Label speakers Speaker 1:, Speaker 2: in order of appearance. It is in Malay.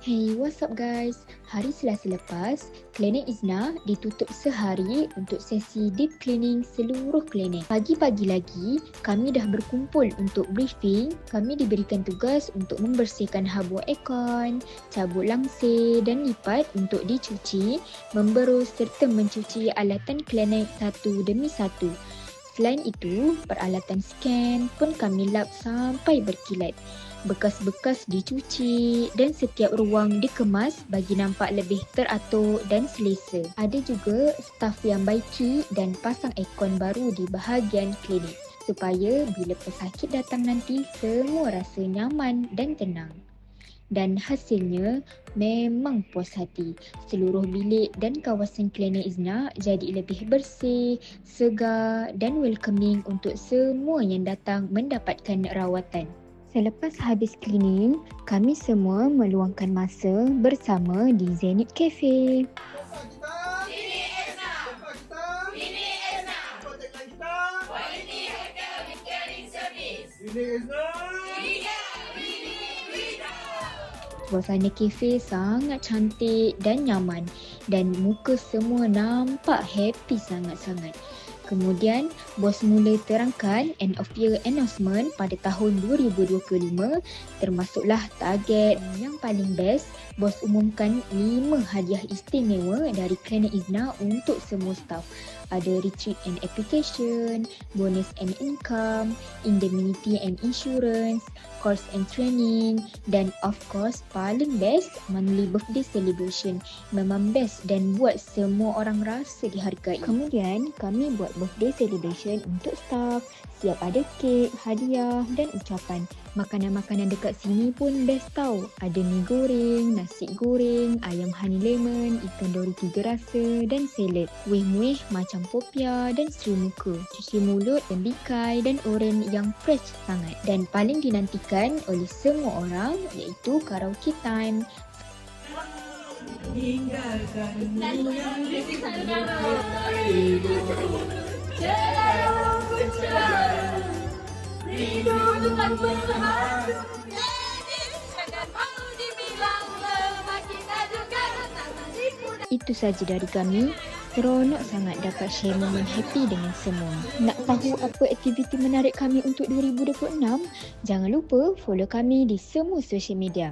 Speaker 1: Hey, what's up guys? Hari Selasa lepas, Klinik Izna ditutup sehari untuk sesi deep cleaning seluruh klinik. Pagi-pagi lagi, kami dah berkumpul untuk briefing. Kami diberikan tugas untuk membersihkan habuk aircon, cabut langsir dan lipat untuk dicuci, memberus serta mencuci alatan klinik satu demi satu. Selain itu, peralatan scan pun kami lap sampai berkilat. Bekas-bekas dicuci dan setiap ruang dikemas bagi nampak lebih teratur dan selesa. Ada juga staf yang baiki dan pasang aircon baru di bahagian klinik supaya bila pesakit datang nanti semua rasa nyaman dan tenang. Dan hasilnya memang puas hati. Seluruh bilik dan kawasan Klinik Izna jadi lebih bersih, segar dan welcoming untuk semua yang datang mendapatkan rawatan. Selepas habis cleaning, kami semua meluangkan masa bersama di Zenith Cafe. Suasana kafe sangat cantik dan nyaman dan muka semua nampak happy sangat-sangat. Kemudian, bos mula terangkan end of year announcement pada tahun 2025 termasuklah target yang paling best. Bos umumkan 5 hadiah istimewa dari Klinik Izna untuk semua staf. Ada retreat and application, bonus and income, indemnity and insurance, course and training dan of course paling best monthly birthday celebration. Memang best dan buat semua orang rasa dihargai. Kemudian kami buat birthday celebration untuk staff. Siap ada kek, hadiah dan ucapan. Makanan-makanan dekat sini pun best tau. Ada mi goreng, nasi goreng, ayam honey lemon, ikan dori 3 rasa dan salad. Muih-muih macam popia dan seri muka. Cuci mulut, tembikai dan oren yang fresh sangat. Dan paling dinantikan oleh semua orang iaitu karaoke time.
Speaker 2: Tinggalkan yang
Speaker 1: Itu saja dari kami. Seronok sangat dapat share momen happy dengan semua. Nak tahu apa aktiviti menarik kami untuk 2026? Jangan lupa follow kami di semua social media.